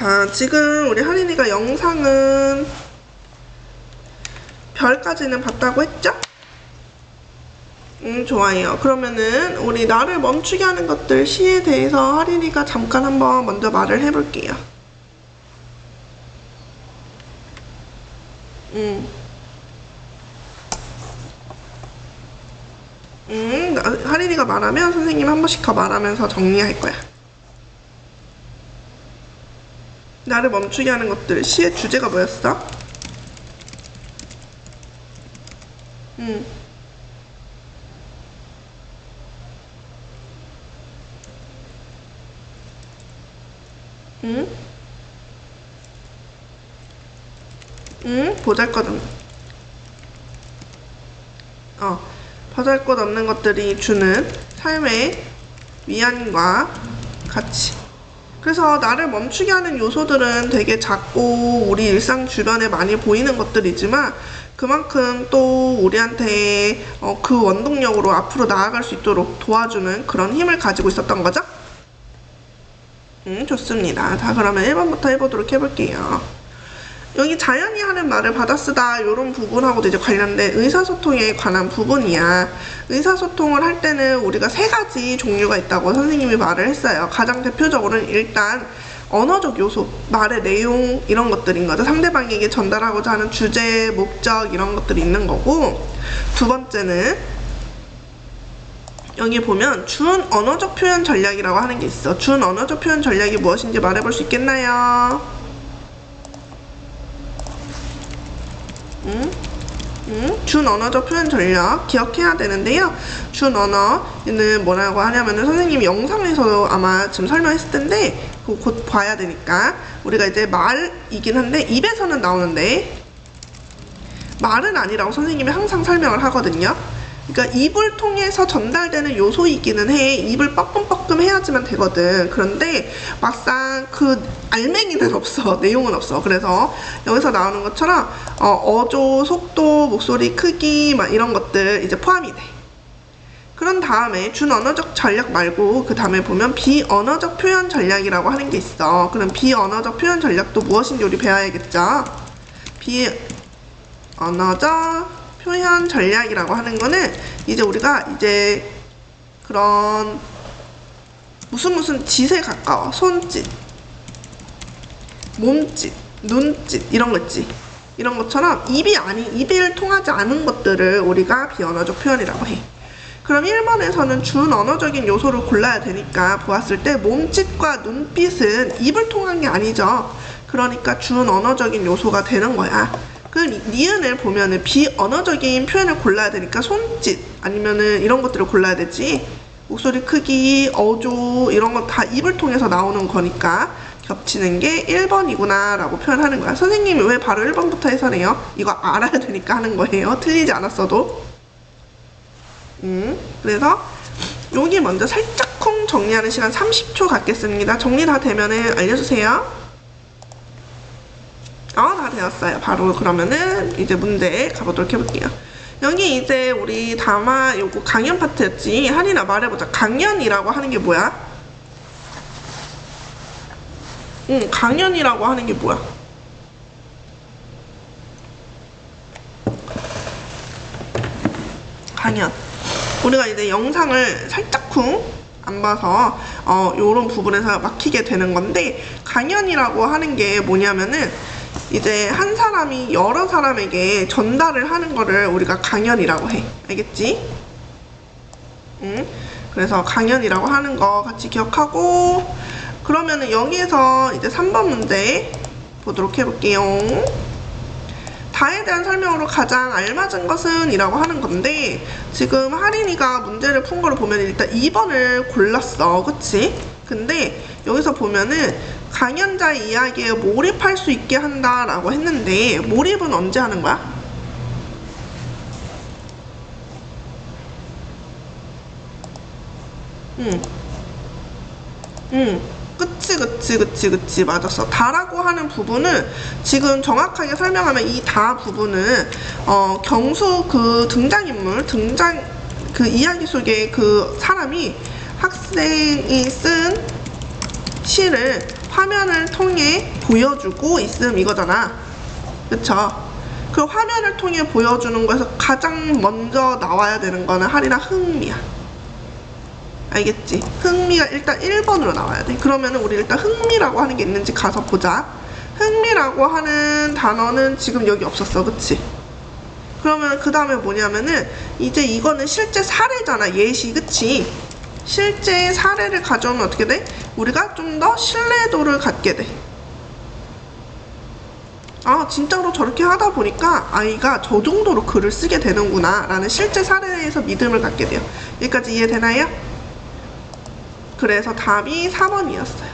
자, 지금 우리 하린이가 영상은 별까지는 봤다고 했죠? 좋아요. 그러면은 우리 나를 멈추게 하는 것들 시에 대해서 하린이가 잠깐 한번 먼저 말을 해볼게요. 하린이가 말하면 선생님 한 번씩 더 말하면서 정리할 거야. 나를 멈추게 하는 것들 시의 주제가 뭐였어? 보잘것없는 보잘것없는 것들이 주는 삶의 위안과 가치. 그래서 나를 멈추게 하는 요소들은 되게 작고 우리 일상 주변에 많이 보이는 것들이지만 그만큼 또 우리한테 그 원동력으로 앞으로 나아갈 수 있도록 도와주는 그런 힘을 가지고 있었던 거죠? 좋습니다. 자, 그러면 1번부터 해보도록 해볼게요. 여기 자연이 하는 말을 받아쓰다 이런 부분하고도 이제 관련된 의사소통에 관한 부분이야. 의사소통을 할 때는 우리가 3가지 종류가 있다고 선생님이 말을 했어요. 가장 대표적으로는 일단 언어적 요소, 말의 내용 이런 것들인 거죠. 상대방에게 전달하고자 하는 주제, 목적 이런 것들이 있는 거고, 두 번째는 여기 보면 준 언어적 표현 전략이라고 하는 게 있어. 준 언어적 표현 전략이 무엇인지 말해볼 수 있겠나요? 준 언어적 표현 전략 기억해야 되는데요. 준 언어는 뭐라고 하냐면은 선생님이 영상에서도 아마 지금 설명했을 텐데 그거 곧 봐야 되니까 우리가 이제 말이긴 한데 입에서는 나오는데 말은 아니라고 선생님이 항상 설명을 하거든요. 그러니까 입을 통해서 전달되는 요소이기는 해. 입을 뻐끔뻐끔 해야지만 되거든. 그런데 막상 그 알맹이는 없어. 내용은 없어. 그래서 여기서 나오는 것처럼 어조, 속도, 목소리 크기 막 이런 것들 이제 포함이 돼. 그런 다음에 준 언어적 전략 말고 그 다음에 보면 비언어적 표현 전략이라고 하는 게 있어. 그럼 비언어적 표현 전략도 무엇인지 우리 배워야겠죠. 비언어적 표현 전략이라고 하는 거는 이제 우리가 이제 그런 무슨 짓에 가까워. 손짓, 몸짓, 눈짓 이런 거 있지. 이런 것처럼 입을 통하지 않은 것들을 우리가 비언어적 표현이라고 해. 그럼 1번에서는 준 언어적인 요소를 골라야 되니까 보았을 때 몸짓과 눈빛은 입을 통한 게 아니죠. 그러니까 준 언어적인 요소가 되는 거야. 그 니은을 보면은 비언어적인 표현을 골라야 되니까 손짓 아니면은 이런 것들을 골라야 되지. 목소리 크기, 어조 이런 건 다 입을 통해서 나오는 거니까 겹치는 게 1번이구나 라고 표현하는 거야. 선생님이 왜 바로 1번부터 해설해요? 이거 알아야 되니까 하는 거예요. 틀리지 않았어도. 그래서 여기 먼저 살짝쿵 정리하는 시간 30초 갖겠습니다. 정리 다 되면은 알려주세요. 다 되었어요. 바로 그러면은 이제 문제 가보도록 해볼게요. 여기 이제 우리 담아 요거 강연 파트였지. 하린아 말해보자. 강연이라고 하는 게 뭐야? 강연이라고 하는 게 뭐야? 강연. 우리가 이제 영상을 살짝쿵 안 봐서 요런 부분에서 막히게 되는 건데, 강연이라고 하는 게 뭐냐면은 이제 한 사람이 여러 사람에게 전달을 하는 거를 우리가 강연이라고 해. 알겠지? 그래서 강연이라고 하는 거 같이 기억하고, 그러면은 여기에서 이제 3번 문제 보도록 해볼게요. 다에 대한 설명으로 가장 알맞은 것은 이라고 하는 건데, 지금 하린이가 문제를 푼 거를 보면 일단 2번을 골랐어. 그치? 근데 여기서 보면은 강연자의 이야기에 몰입할 수 있게 한다 라고 했는데, 몰입은 언제 하는 거야? 그치 맞았어. 다라고 하는 부분은 지금 정확하게 설명하면 이 다 부분은 경수 그 등장인물 그 이야기 속에 그 사람이 학생이 쓴 시를 화면을 통해 보여주고 있음 이거잖아. 그쵸? 그 화면을 통해 보여주는 거에서 가장 먼저 나와야 되는 거는 하리나 흥미야. 알겠지? 흥미가 일단 1번으로 나와야 돼. 그러면은 우리 일단 흥미라고 하는 게 있는지 가서 보자. 흥미라고 하는 단어는 지금 여기 없었어. 그치? 그러면 그 다음에 뭐냐면은 이제 이거는 실제 사례잖아. 예시. 그치? 실제 사례를 가져오면 어떻게 돼? 우리가 좀 더 신뢰도를 갖게 돼. 아, 진짜로 저렇게 하다 보니까 아이가 저 정도로 글을 쓰게 되는구나 라는 실제 사례에서 믿음을 갖게 돼요. 여기까지 이해되나요? 그래서 답이 4번이었어요.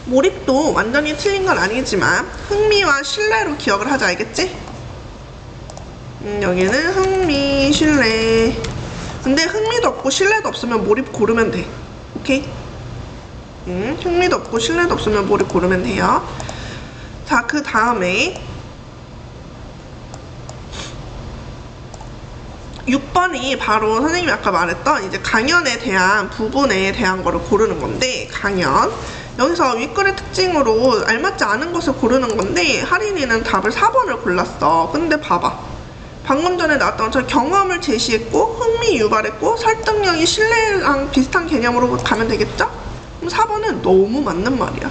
몰입도 완전히 틀린 건 아니지만 흥미와 신뢰로 기억을 하자. 알겠지? 여기는 흥미, 신뢰. 근데 흥미도 없고 신뢰도 없으면 몰입 고르면 돼. 오케이? 흥미도 없고 신뢰도 없으면 몰입 고르면 돼요. 자, 그 다음에 6번이 바로 선생님이 아까 말했던 이제 강연에 대한 부분에 대한 거를 고르는 건데, 강연. 여기서 윗글의 특징으로 알맞지 않은 것을 고르는 건데, 하린이는 답을 4번을 골랐어. 근데 봐봐. 방금 전에 나왔던 것처럼 경험을 제시했고 흥미 유발했고 설득력이 신뢰랑 비슷한 개념으로 가면 되겠죠? 그럼 4번은 너무 맞는 말이야.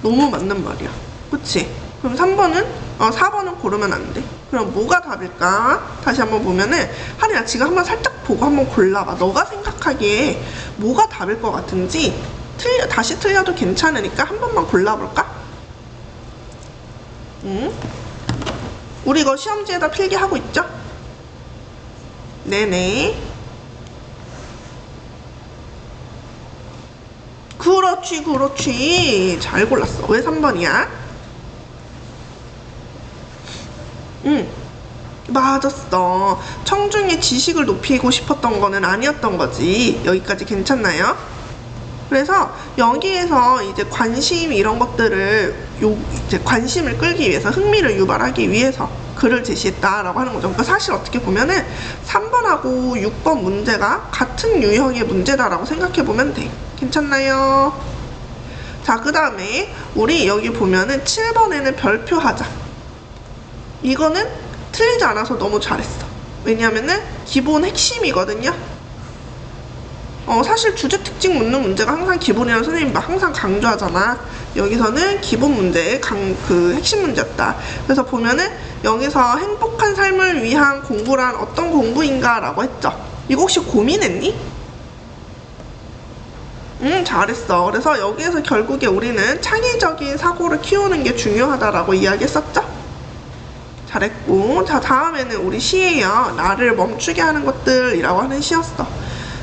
너무 맞는 말이야. 그치? 그럼 4번은 고르면 안 돼. 그럼 뭐가 답일까? 다시 한번 보면은 하리야 지금 한번 살짝 보고 한번 골라봐. 너가 생각하기에 뭐가 답일 것 같은지 다시 틀려도 괜찮으니까 한 번만 골라볼까? 우리 이거 시험지에다 필기하고 있죠? 네네. 그렇지. 잘 골랐어. 왜 3번이야? 맞았어. 청중의 지식을 높이고 싶었던 거는 아니었던 거지. 여기까지 괜찮나요? 그래서 여기에서 이제 관심 이런 것들을 이제 관심을 끌기 위해서 흥미를 유발하기 위해서 글을 제시했다라고 하는 거죠. 그러니까 사실 어떻게 보면은 3번하고 6번 문제가 같은 유형의 문제다라고 생각해 보면 돼. 괜찮나요? 자, 그 다음에 우리 여기 보면은 7번에는 별표 하자. 이거는 틀리지 않아서 너무 잘했어. 왜냐면은 기본 핵심이거든요. 사실 주제 특징 묻는 문제가 항상 기본이라는 선생님이 항상 강조하잖아. 여기서는 기본 문제의 그 핵심 문제였다. 그래서 보면은 여기서 행복한 삶을 위한 공부란 어떤 공부인가 라고 했죠. 이거 혹시 고민했니? 잘했어. 그래서 여기에서 결국에 우리는 창의적인 사고를 키우는 게 중요하다라고 이야기했었죠. 잘했고, 자, 다음에는 우리 시예요. 나를 멈추게 하는 것들이라고 하는 시였어.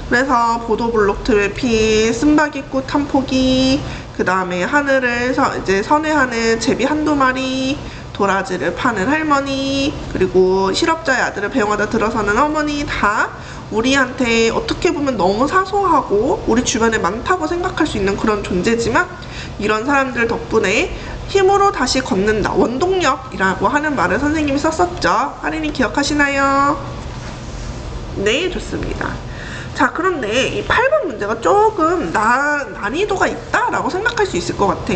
그래서 보도블록 트래픽, 쓴바귀꽃 한 포기, 그 다음에 하늘을 이제 선회하는 제비 한두 마리, 도라지를 파는 할머니, 그리고 실업자의 아들을 배웅하다 들어서는 어머니, 다 우리한테 어떻게 보면 너무 사소하고 우리 주변에 많다고 생각할 수 있는 그런 존재지만 이런 사람들 덕분에 힘으로 다시 걷는다. 원동력이라고 하는 말을 선생님이 썼었죠. 하린이 기억하시나요? 네, 좋습니다. 자, 그런데 이 8번 문제가 조금 난이도가 있다라고 생각할 수 있을 것 같아.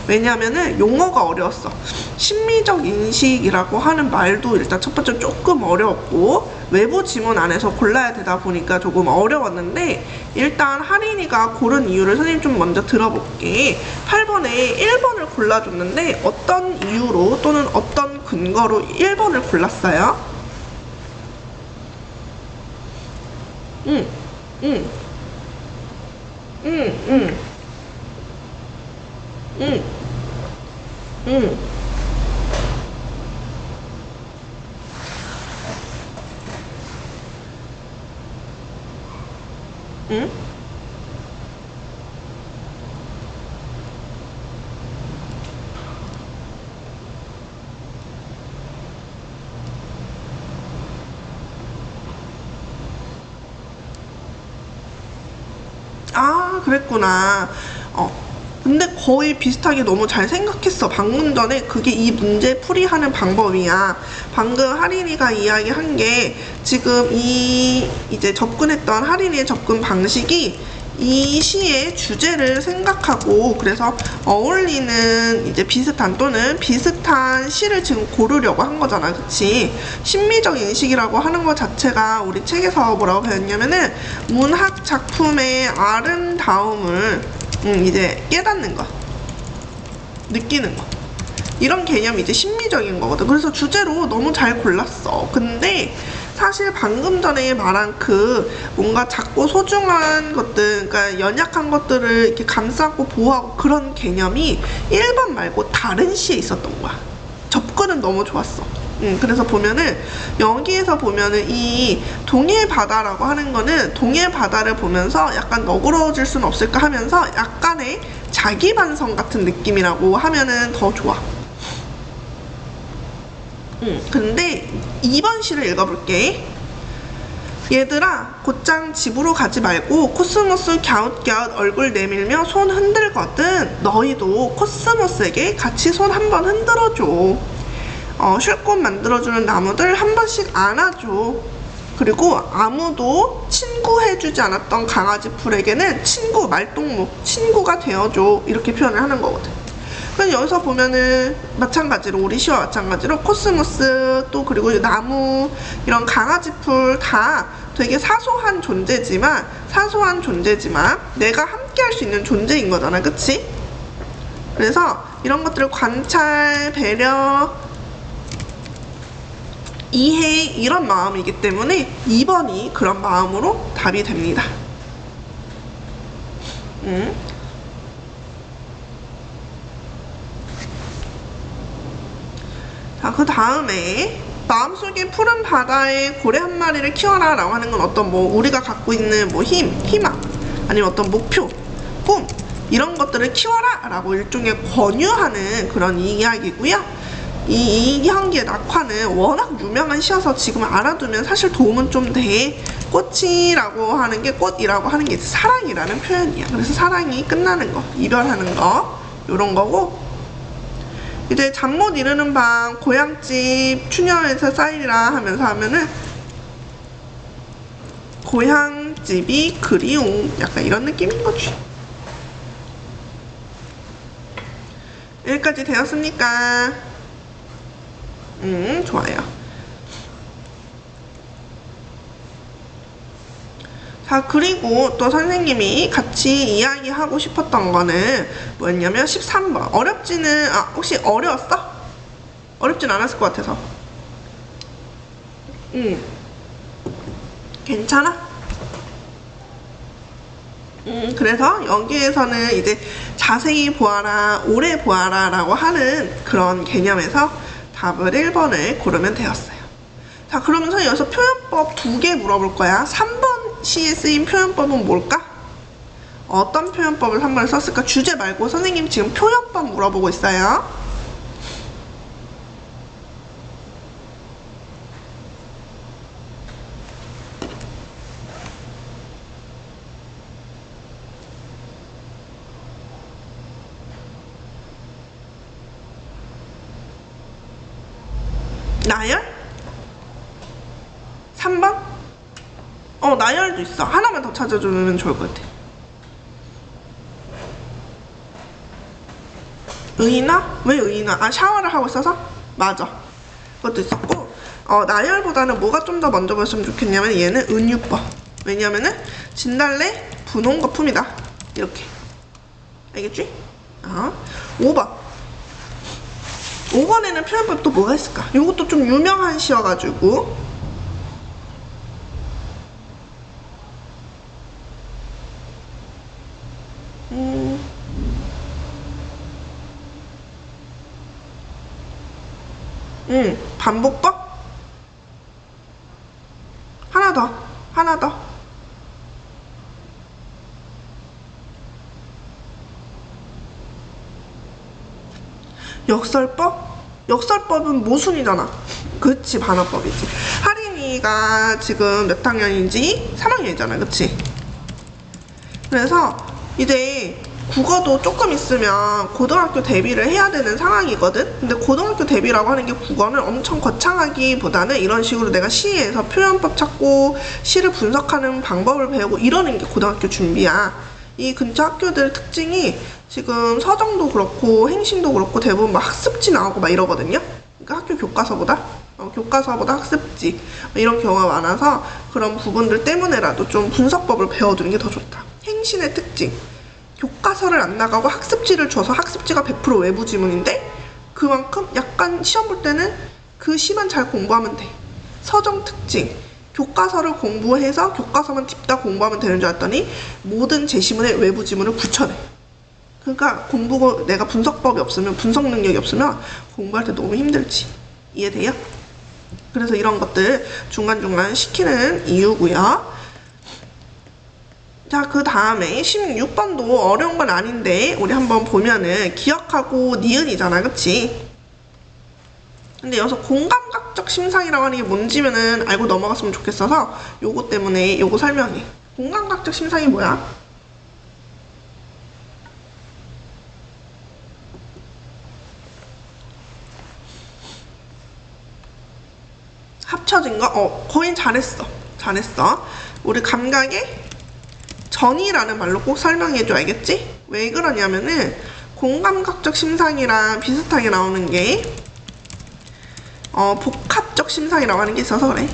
왜냐하면은 용어가 어려웠어. 심리적 인식이라고 하는 말도 일단 첫 번째 조금 어려웠고 외부 지문 안에서 골라야 되다 보니까 조금 어려웠는데 일단 하린이가 고른 이유를 선생님 좀 먼저 들어볼게. 8번에 1번을 골라줬는데 어떤 이유로 또는 어떤 근거로 1번을 골랐어요? 응. 응. 응. 응. 응. 응. 응? 아, 그랬구나. 근데 거의 비슷하게 너무 잘 생각했어. 방금 전에 그게 이 문제 풀이하는 방법이야. 방금 하린이가 이야기한 게 지금 이제 접근했던 하린이의 접근 방식이 이 시의 주제를 생각하고 그래서 어울리는 이제 비슷한 또는 비슷한 시를 지금 고르려고 한 거잖아. 그치? 심미적 인식이라고 하는 것 자체가 우리 책에서 뭐라고 배웠냐면은 문학 작품의 아름다움을 이제 깨닫는 거, 느끼는 거, 이런 개념이 이제 심미적인 거거든. 그래서 주제로 너무 잘 골랐어. 근데 사실 방금 전에 말한 그 뭔가 작고 소중한 것들, 그러니까 연약한 것들을 이렇게 감싸고 보호하고 그런 개념이 1번 말고 다른 시에 있었던 거야. 접근은 너무 좋았어. 그래서 보면은 여기에서 보면은 이 동해 바다라고 하는 거는 동해 바다를 보면서 약간 너그러워질 수는 없을까 하면서 약간의 자기 반성 같은 느낌이라고 하면은 더 좋아. 근데 2번 시를 읽어볼게. 얘들아, 곧장 집으로 가지 말고 코스모스 갸웃갸웃 얼굴 내밀며 손 흔들거든. 너희도 코스모스에게 같이 손 한번 흔들어줘. 쉴 곳 만들어주는 나무들 한 번씩 안아줘. 그리고 아무도 친구해주지 않았던 강아지 풀에게는 친구, 말동무, 친구가 되어줘. 이렇게 표현을 하는 거거든. 그러니까 여기서 보면은 마찬가지로 우리 시와 마찬가지로 코스모스 또 그리고 나무 이런 강아지 풀 다 되게 사소한 존재지만 내가 함께 할 수 있는 존재인 거잖아. 그치? 그래서 이런 것들을 관찰, 배려, 이해 이런 마음이기 때문에 2번이 그런 마음으로 답이 됩니다. 자, 그 다음에 마음속에 푸른 바다에 고래 한 마리를 키워라 라고 하는 건 어떤 뭐 우리가 갖고 있는 뭐 희망 아니면 어떤 목표, 꿈 이런 것들을 키워라 라고 일종의 권유하는 그런 이야기고요. 이 이현기의 낙화는 워낙 유명한 시여서 지금 알아두면 사실 도움은 좀 돼. 꽃이라고 하는 게 꽃이라고 하는 게 사랑이라는 표현이야. 그래서 사랑이 끝나는 거, 이별하는 거 요런 거고, 이제 잠 못 이루는 밤 고향집 추녀에서 쌓이라 하면서 하면은 고향집이 그리움 약간 이런 느낌인 거지. 여기까지 되었습니까? 좋아요. 자, 그리고 또 선생님이 같이 이야기하고 싶었던 거는 뭐였냐면 13번. 어렵지는, 혹시 어려웠어? 어렵진 않았을 것 같아서. 괜찮아? 그래서 여기에서는 이제 자세히 보아라, 오래 보아라 라고 하는 그런 개념에서 답을 1번을 고르면 되었어요. 자, 그러면서 여기서 표현법 2개 물어볼 거야. 3번 시에 쓰인 표현법은 뭘까? 어떤 표현법을 3번에 썼을까? 주제 말고 선생님 지금 표현법 물어보고 있어요. 나열? 3번? 나열도 있어. 하나만 더 찾아주면 좋을 것 같아. 의인아? 왜 의인아? 샤워를 하고 있어서? 맞아. 그것도 있었고, 나열보다는 뭐가 좀 더 먼저 보였으면 좋겠냐면 얘는 은유법. 왜냐면은 진달래 분홍 거품이다. 이렇게. 알겠지? 5번. 5번에는 표현법 또 뭐가 있을까? 이것도 좀 유명한 시여가지고 반복법? 하나 더 역설법? 역설법은 모순이잖아. 그치, 반어법이지. 하린이가 지금 몇 학년인지 3학년이잖아. 그치? 그래서 이제 국어도 조금 있으면 고등학교 대비를 해야 되는 상황이거든. 근데 고등학교 대비라고 하는 게 국어는 엄청 거창하기보다는 이런 식으로 내가 시에서 표현법 찾고 시를 분석하는 방법을 배우고 이러는 게 고등학교 준비야. 이 근처 학교들 특징이 지금 서정도 그렇고 행신도 그렇고 대부분 막 학습지 나오고 막 이러거든요. 그러니까 학교 교과서보다 학습지 이런 경우가 많아서 그런 부분들 때문에라도 좀 분석법을 배워두는 게 더 좋다. 행신의 특징, 교과서를 안 나가고 학습지를 줘서 학습지가 100% 외부 지문인데 그만큼 약간 시험 볼 때는 그 시만 잘 공부하면 돼. 서정 특징, 교과서를 공부해서 교과서만 딥다 공부하면 되는 줄 알았더니 모든 제시문에 외부 지문을 붙여내. 그러니까 내가 분석법이 없으면, 분석 능력이 없으면 공부할 때 너무 힘들지. 이해돼요? 그래서 이런 것들 중간중간 시키는 이유고요. 자, 그 다음에 16번도 어려운 건 아닌데 우리 한번 보면은 기억하고 니은이잖아, 그치? 근데 여기서 공감각적 심상이라고 하는 게 뭔지면은 알고 넘어갔으면 좋겠어서 요거 때문에 요거 설명해. 공감각적 심상이 뭐야? 합쳐진 거? 거의 잘했어. 우리 감각의 전이라는 말로 꼭 설명해줘, 알겠지? 왜 그러냐면은 공감각적 심상이랑 비슷하게 나오는 게 복합적 심상이라고 하는 게 있어서 그래.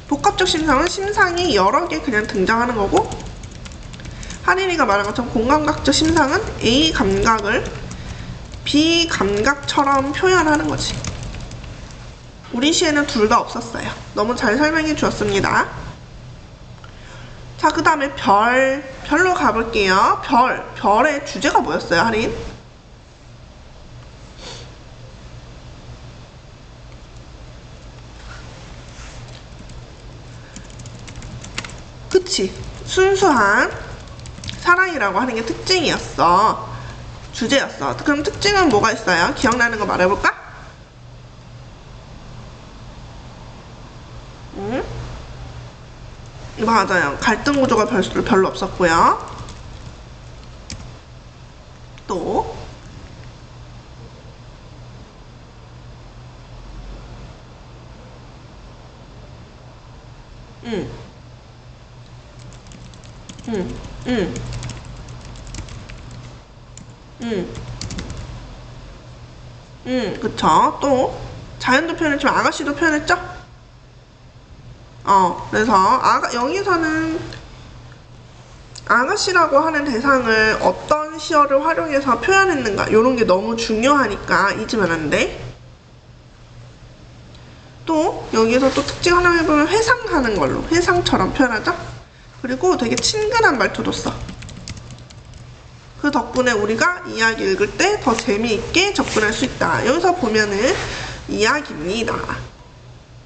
복합적 심상은 심상이 여러 개 그냥 등장하는 거고, 하린이가 말한 것처럼 공감각적 심상은 A 감각을 B 감각처럼 표현하는 거지. 우리 시에는 둘 다 없었어요. 너무 잘 설명해 주었습니다. 자, 그 다음에 별로 가볼게요. 별의 주제가 뭐였어요, 하린? 그치, 순수한 사랑이라고 하는 게 특징이었어. 주제였어. 그럼 특징은 뭐가 있어요? 기억나는 거 말해볼까? 응? 맞아요. 갈등 구조가 별로 없었고요. 또 응. 응. 응. 응. 응. 그쵸. 또 자연도 표현했지만 아가씨도 표현했죠? 그래서 여기서는 아가씨라고 하는 대상을 어떤 시어를 활용해서 표현했는가 요런 게 너무 중요하니까 잊으면 안 돼. 또 여기서 또 특징 하나 해보면 회상하는 걸로, 회상처럼 표현하죠. 그리고 되게 친근한 말투도 써. 그 덕분에 우리가 이야기 읽을 때 더 재미있게 접근할 수 있다. 여기서 보면은 이야기입니다.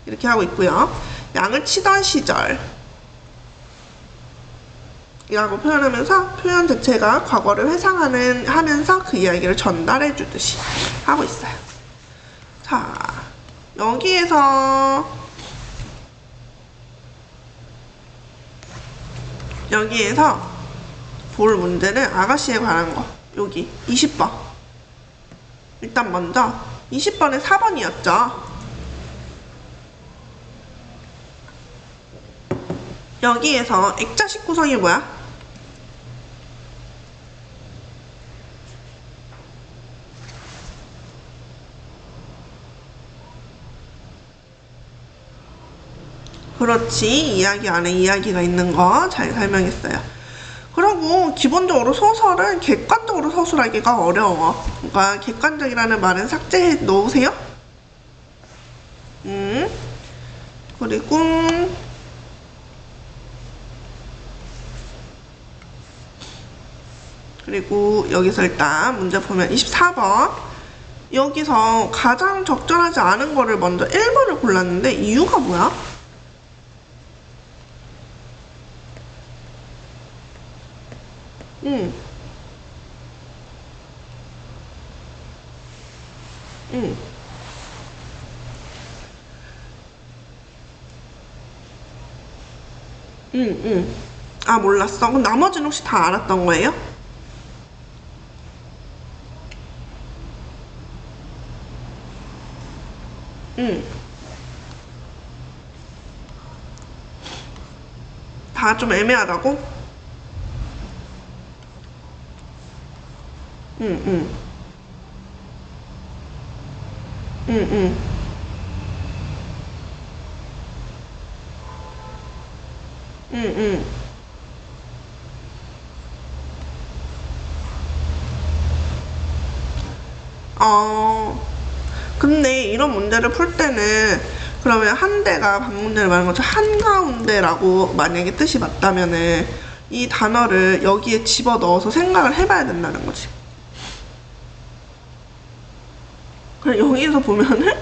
이렇게 하고 있고요. 양을 치던 시절 이라고 표현하면서 표현 자체가 과거를 하면서 그 이야기를 전달해 주듯이 하고 있어요. 자, 여기에서 볼 문제는 아가씨에 관한 거. 여기 20번. 일단 먼저 20번에 4번이었죠. 여기에서 액자식 구성이 뭐야? 그렇지. 이야기 안에 이야기가 있는 거 잘 설명했어요. 그리고 기본적으로 소설은 객관적으로 서술하기가 어려워. 그러니까 객관적이라는 말은 삭제해 놓으세요. 그리고 여기서 일단 문제 보면 24번 여기서 가장 적절하지 않은 거를 먼저 1번을 골랐는데 이유가 뭐야? 아, 몰랐어? 그럼 나머지는 혹시 다 알았던 거예요? 다 좀 애매하다고? 응, 응. 응, 응. 응, 응. 어, 근데 이런 문제를 풀 때는 그러면 한 대가 방문대를 말하는 것처럼 한가운데라고 만약에 뜻이 맞다면은 이 단어를 여기에 집어 넣어서 생각을 해봐야 된다는 거지. 그래, 여기서 보면은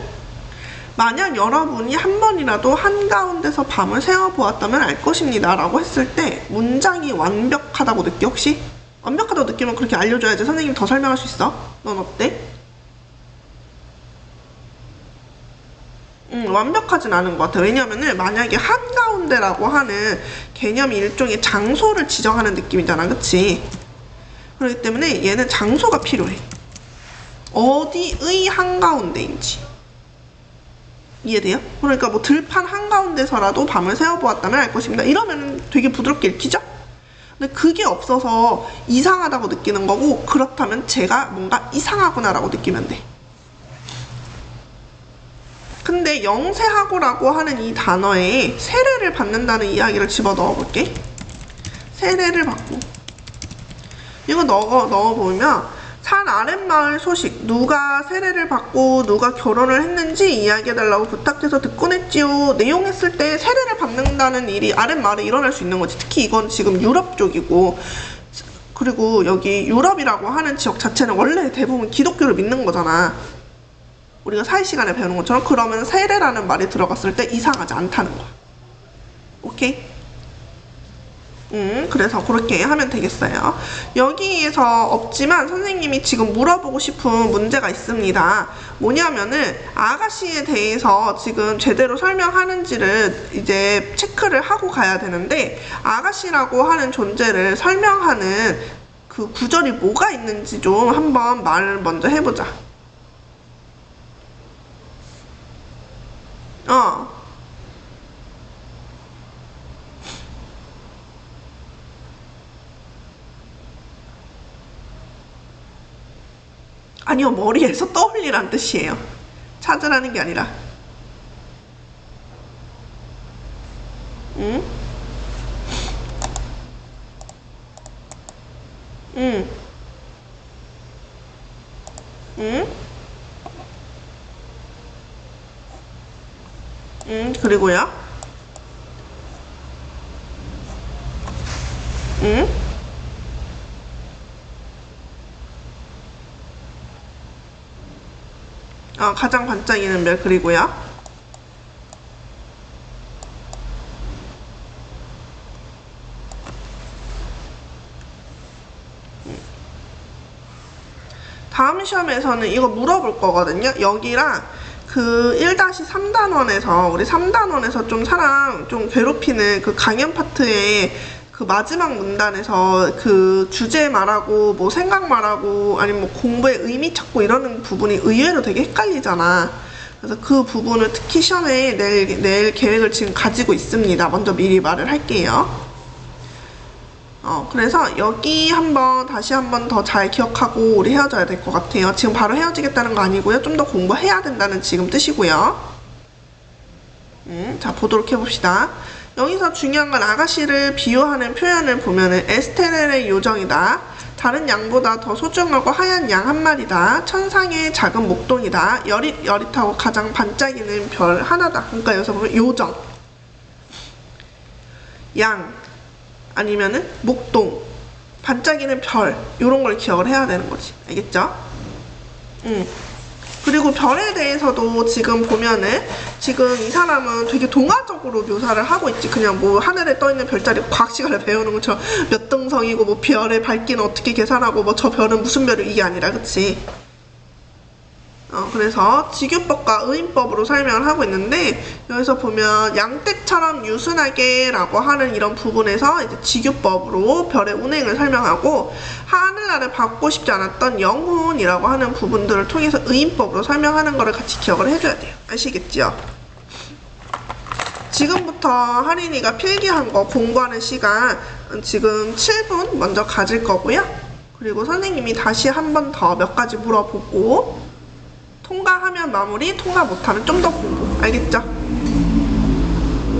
만약 여러분이 한 번이라도 한가운데서 밤을 새워보았다면 알 것입니다 라고 했을 때 문장이 완벽하다고 느껴 혹시? 완벽하다고 느끼면 그렇게 알려줘야지 선생님이 더 설명할 수 있어. 넌 어때? 완벽하진 않은 것 같아. 왜냐면은 만약에 한가운데라고 하는 개념이 일종의 장소를 지정하는 느낌이잖아, 그치? 그렇기 때문에 얘는 장소가 필요해. 어디의 한가운데인지. 이해돼요? 그러니까 뭐 들판 한가운데서라도 밤을 새워보았다면 알 것입니다. 이러면 되게 부드럽게 읽히죠? 근데 그게 없어서 이상하다고 느끼는 거고, 그렇다면 제가 뭔가 이상하구나라고 느끼면 돼. 근데 영세하고라고 하는 이 단어에 세례를 받는다는 이야기를 집어넣어 볼게. 세례를 받고. 이거 넣어보면 산 아랫마을 소식, 누가 세례를 받고 누가 결혼을 했는지 이야기해달라고 부탁해서 듣곤 했지요. 내용했을 때 세례를 받는다는 일이 아랫마을에 일어날 수 있는 거지. 특히 이건 지금 유럽 쪽이고, 그리고 여기 유럽이라고 하는 지역 자체는 원래 대부분 기독교를 믿는 거잖아. 우리가 사회 시간에 배우는 것처럼. 그러면 세례라는 말이 들어갔을 때 이상하지 않다는 거야. 오케이? 그래서 그렇게 하면 되겠어요. 여기에서 없지만 선생님이 지금 물어보고 싶은 문제가 있습니다. 뭐냐면은 아가씨에 대해서 지금 제대로 설명하는지를 이제 체크를 하고 가야 되는데, 아가씨라고 하는 존재를 설명하는 그 구절이 뭐가 있는지 좀 한번 말을 먼저 해보자. 아니요, 머리에서 떠올리란 뜻이에요. 찾으라는 게 아니라. 응? 응? 응? 응? 그리고요? 응? 가장 반짝이는 별. 그리고요? 다음 시험에서는 이거 물어볼 거거든요. 여기랑 그 1-3단원에서 우리 3단원에서 좀 사람 좀 괴롭히는 그 강연 파트에 그 마지막 문단에서 그 주제 말하고 뭐 생각 말하고 아니면 뭐 공부의 의미 찾고 이러는 부분이 의외로 되게 헷갈리잖아. 그래서 그 부분을 특히 시험에 낼 계획을 지금 가지고 있습니다. 먼저 미리 말을 할게요. 그래서 여기 다시 한번 더 잘 기억하고 우리 헤어져야 될 것 같아요. 지금 바로 헤어지겠다는 거 아니고요. 좀 더 공부해야 된다는 지금 뜻이고요. 자, 보도록 해봅시다. 여기서 중요한 건 아가씨를 비유하는 표현을 보면은 에스테렐의 요정이다. 다른 양보다 더 소중하고 하얀 양 한 마리다. 천상의 작은 목동이다. 여릿여릿하고 가장 반짝이는 별 하나다. 그러니까 여기서 보면 요정, 양, 아니면은 목동, 반짝이는 별, 요런 걸 기억을 해야 되는 거지. 알겠죠? 그리고 별에 대해서도 지금 보면은 지금 이 사람은 되게 동화적으로 묘사를 하고 있지. 그냥 뭐 하늘에 떠있는 별자리 과학 시간에 배우는 것처럼 몇 등성이고 뭐 별의 밝기는 어떻게 계산하고 뭐 저 별은 무슨 별이, 이게 아니라, 그치? 그래서 직유법과 의인법으로 설명을 하고 있는데, 여기서 보면 양떼처럼 유순하게 라고 하는 이런 부분에서 이제 직유법으로 별의 운행을 설명하고, 하늘나라를 받고 싶지 않았던 영혼이라고 하는 부분들을 통해서 의인법으로 설명하는 거를 같이 기억을 해줘야 돼요. 아시겠지요? 지금부터 하린이가 필기한 거 공부하는 시간 지금 7분 먼저 가질 거고요. 그리고 선생님이 다시 한 번 더 몇 가지 물어보고 통과하면 마무리, 통과 못하면 좀 더 공부. 알겠죠?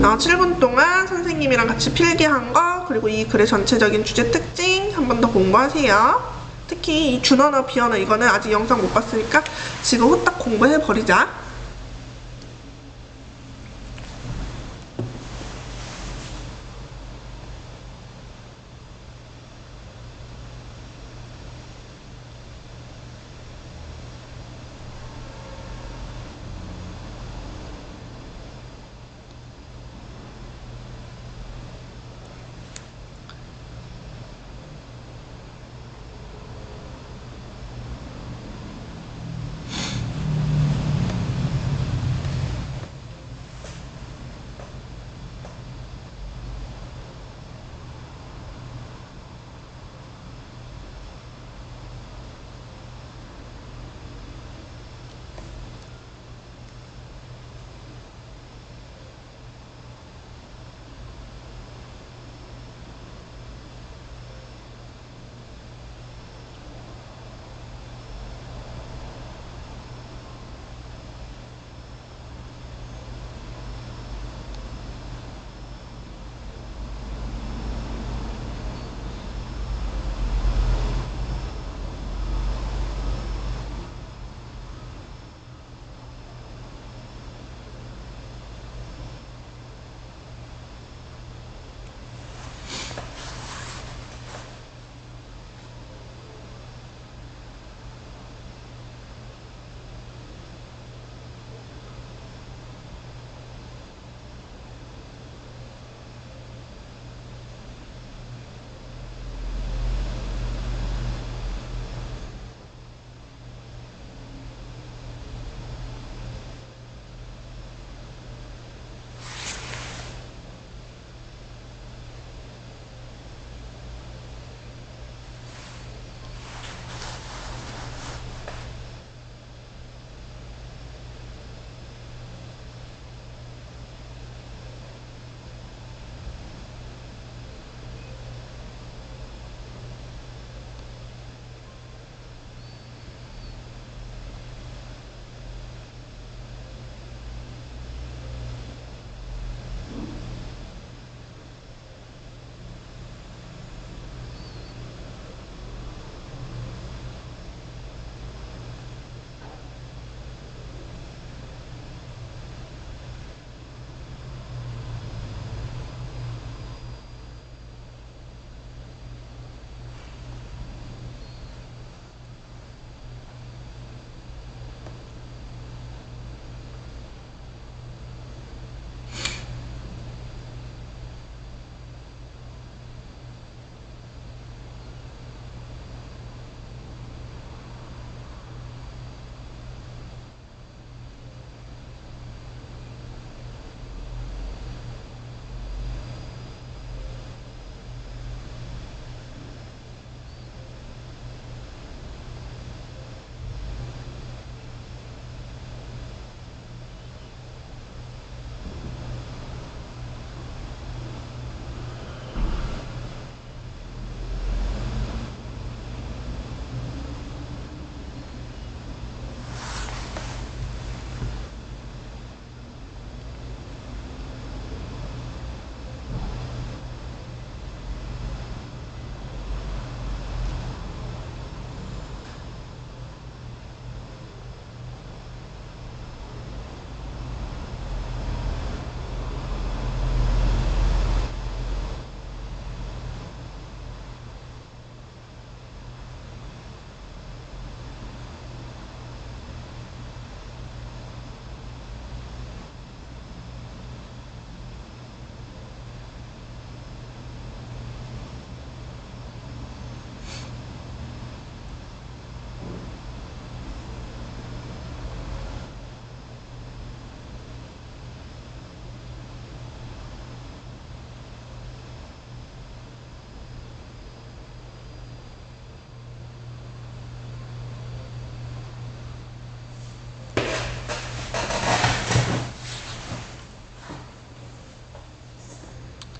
7분 동안 선생님이랑 같이 필기한 거 그리고 이 글의 전체적인 주제 특징 한 번 더 공부하세요. 특히 이 준언어, 비언어 이거는 아직 영상 못 봤으니까 지금 후딱 공부해버리자.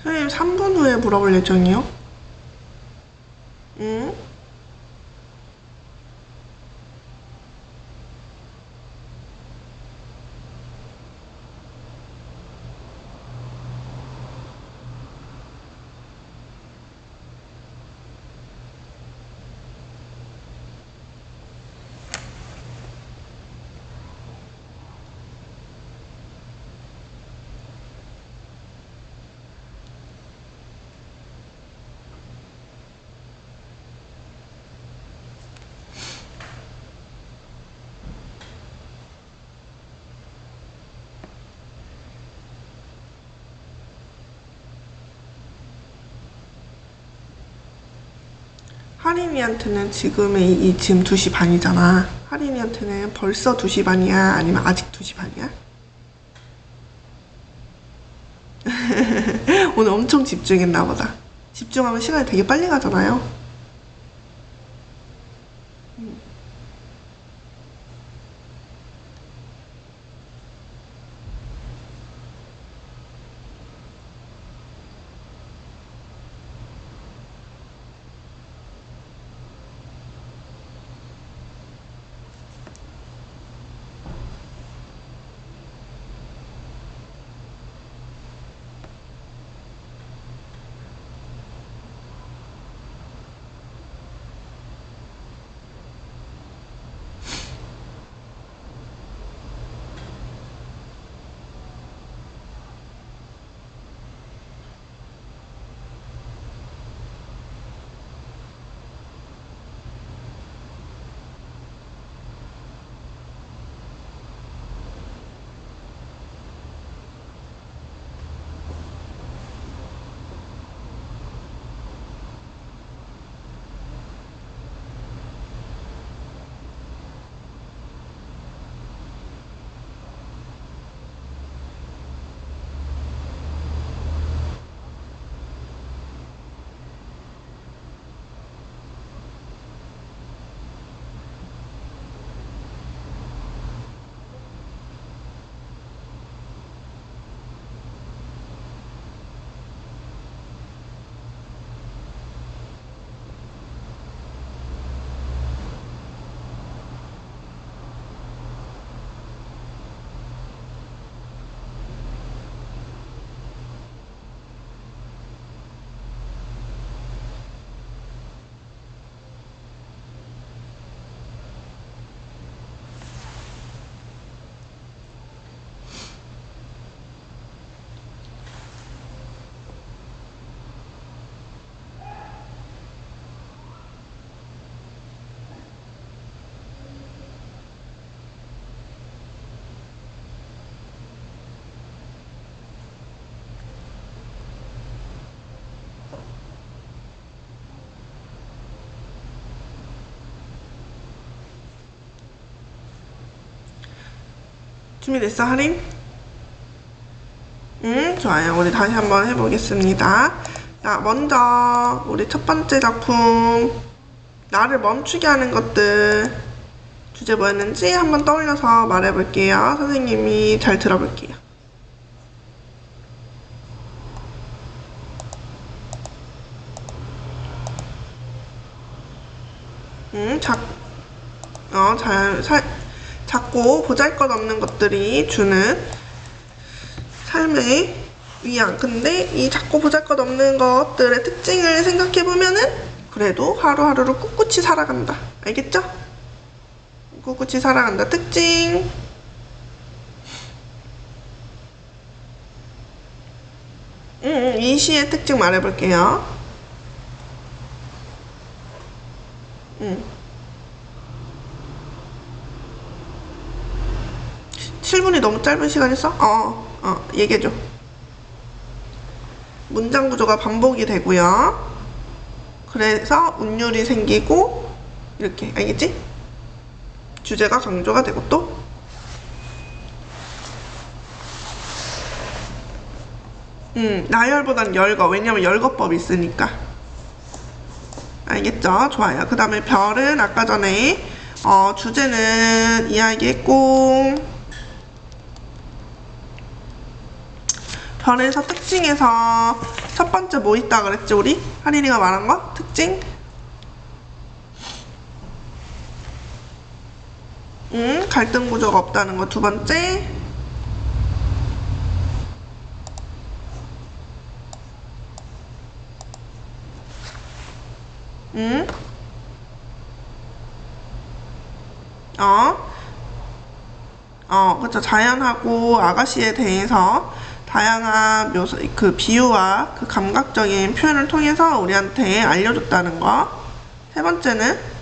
선생님 3분 후에 물어볼 예정이요? 응? 하린이한테는 지금 2시 반이잖아. 하린이한테는 벌써 2시 반이야? 아니면 아직 2시 반이야? 오늘 엄청 집중했나 보다. 집중하면 시간이 되게 빨리 가잖아요. 준비됐어, 하린? 응, 좋아요. 우리 다시 한번 해보겠습니다. 자, 먼저 우리 첫 번째 작품, 나를 멈추게 하는 것들, 주제 뭐였는지 한번 떠올려서 말해볼게요. 선생님이 잘 들어볼게요. 응, 작고 보잘것없는 것들이 주는 삶의 위안. 근데 이 작고 보잘것없는 것들의 특징을 생각해보면은 그래도 하루하루를 꿋꿋이 살아간다. 알겠죠? 꿋꿋이 살아간다. 특징. 이 시의 특징 말해볼게요. 7분이 너무 짧은 시간이었어? 얘기해줘. 문장 구조가 반복이 되고요. 그래서 운율이 생기고 이렇게, 알겠지? 주제가 강조가 되고 또 나열보단 열거. 왜냐면 열거법이 있으니까. 알겠죠? 좋아요. 그 다음에 별은 아까 전에 주제는 이야기했고, 별에서 특징에서 첫 번째 뭐 있다 그랬지 우리? 하린이가 말한 거? 특징? 갈등 구조가 없다는 거 두 번째. 그쵸. 자연하고 아가씨에 대해서 다양한 묘사, 그 비유와 그 감각적인 표현을 통해서 우리한테 알려줬다는 거. 세 번째는,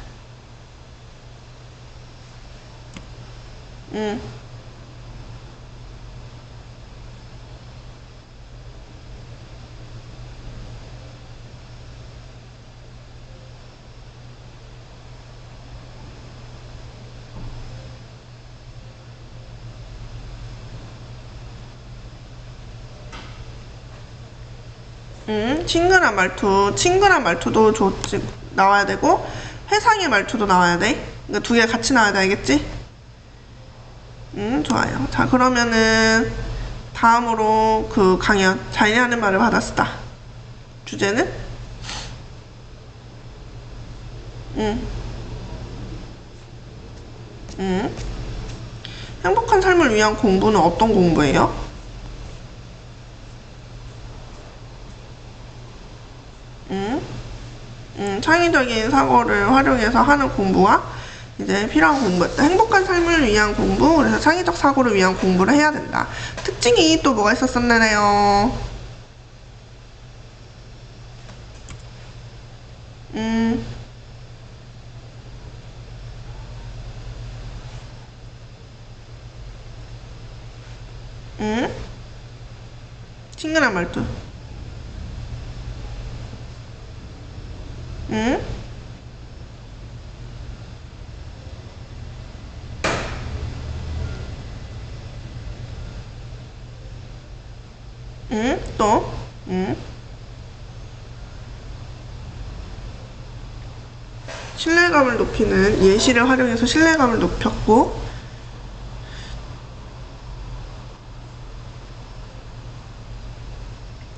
친근한 말투도 나와야 되고, 회상의 말투도 나와야 돼. 그러니까 두 개 같이 나와야 돼, 알겠지? 좋아요. 자, 그러면은, 다음으로 그 강연, 자인이 하는 말을 받아쓰다. 주제는? 행복한 삶을 위한 공부는 어떤 공부예요? 창의적인 사고를 활용해서 하는 공부와 이제 필요한 공부였다. 행복한 삶을 위한 공부, 그래서 창의적 사고를 위한 공부를 해야 된다. 특징이 또 뭐가 있었었나요? 친근한 말투. 또, 신뢰감을 높이는 예시를 활용해서 신뢰감을 높였고,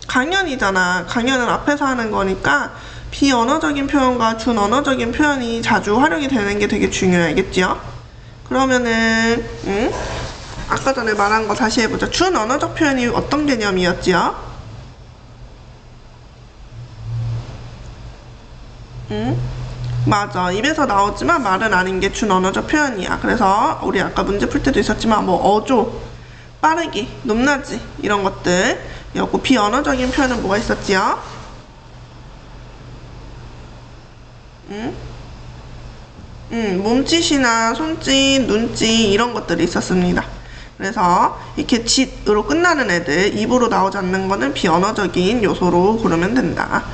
강연이잖아. 강연은 앞에서 하는 거니까 비언어적인 표현과 준언어적인 표현이 자주 활용이 되는 게 되게 중요해, 알겠지요? 그러면은 아까 전에 말한 거 다시 해보자. 준언어적 표현이 어떤 개념이었지요? 맞아. 입에서 나오지만 말은 아닌 게 준언어적 표현이야. 그래서 우리 아까 문제 풀 때도 있었지만 뭐 어조, 빠르기, 높낮이 이런 것들 였고, 비언어적인 표현은 뭐가 있었지요? 몸짓이나 손짓, 눈짓 이런 것들이 있었습니다. 그래서 이렇게 짓으로 끝나는 애들, 입으로 나오지 않는 거는 비언어적인 요소로 고르면 된다.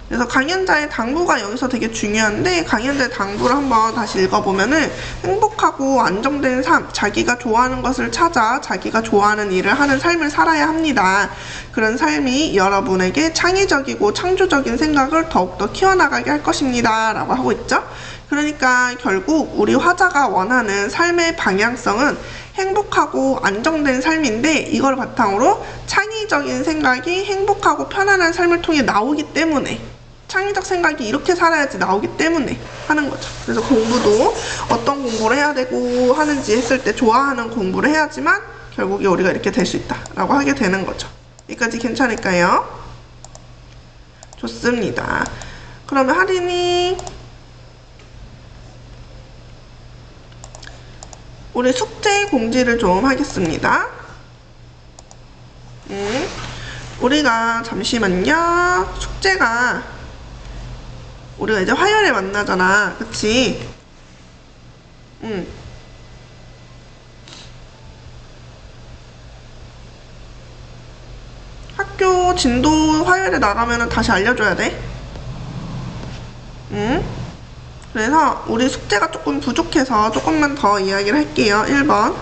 그래서 강연자의 당부가 여기서 되게 중요한데, 강연자의 당부를 한번 다시 읽어보면은 행복하고 안정된 삶, 자기가 좋아하는 것을 찾아 자기가 좋아하는 일을 하는 삶을 살아야 합니다. 그런 삶이 여러분에게 창의적이고 창조적인 생각을 더욱더 키워나가게 할 것입니다. 라고 하고 있죠. 그러니까 결국 우리 화자가 원하는 삶의 방향성은 행복하고 안정된 삶인데, 이걸 바탕으로 창의적인 생각이 행복하고 편안한 삶을 통해 나오기 때문에, 창의적 생각이 이렇게 살아야지 나오기 때문에 하는 거죠. 그래서 공부도 어떤 공부를 해야 되고 하는지 했을 때 좋아하는 공부를 해야지만 결국에 우리가 이렇게 될 수 있다 라고 하게 되는 거죠. 여기까지 괜찮을까요? 좋습니다. 그러면 하린이 우리 숙제 공지를 좀 하겠습니다. 우리가 잠시만요. 숙제가 우리가 이제 화요일에 만나잖아. 그치? 학교 진도 화요일에 나가면 다시 알려줘야 돼. 그래서 우리 숙제가 조금 부족해서 조금만 더 이야기를 할게요. 1번.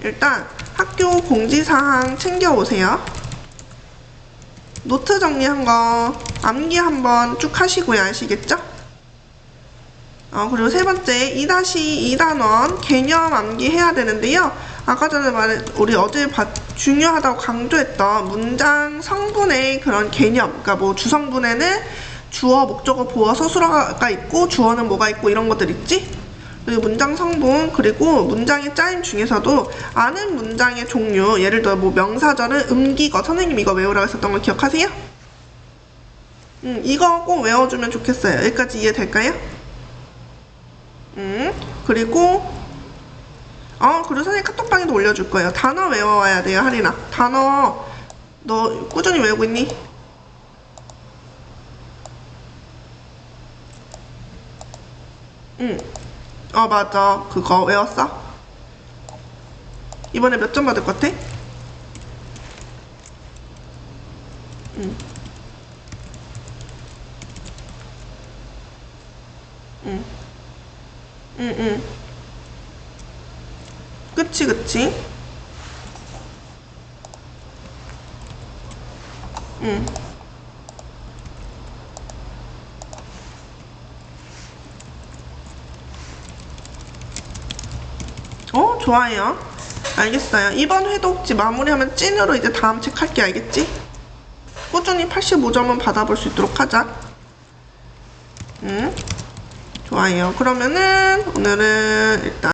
일단 학교 공지사항 챙겨오세요. 노트 정리한 거 암기 한번 쭉 하시고요. 아시겠죠? 그리고 세 번째 2-2단원 개념 암기 해야 되는데요. 아까 전에 우리 어제 중요하다고 강조했던 문장 성분의 그런 개념, 그러니까 뭐 주성분에는 주어, 목적어, 보어, 서술어가 있고 주어는 뭐가 있고 이런 것들 있지? 그리고 문장 성분, 그리고 문장의 짜임 중에서도 아는 문장의 종류, 예를 들어 뭐 명사절은 음기거, 선생님 이거 외우라고 했었던 거 기억하세요? 이거 꼭 외워주면 좋겠어요. 여기까지 이해될까요? 그리고 선생님 카톡방에도 올려줄 거예요. 단어 외워와야 돼요, 하린아. 단어 너 꾸준히 외우고 있니? 맞아. 그거 외웠어? 이번에 몇 점 받을 것 같아? 응. 그치. 좋아요. 알겠어요. 이번 회도 혹시 마무리하면 찐으로 이제 다음 책 할게, 알겠지? 꾸준히 85점은 받아볼 수 있도록 하자. 좋아요. 그러면은 오늘은 일단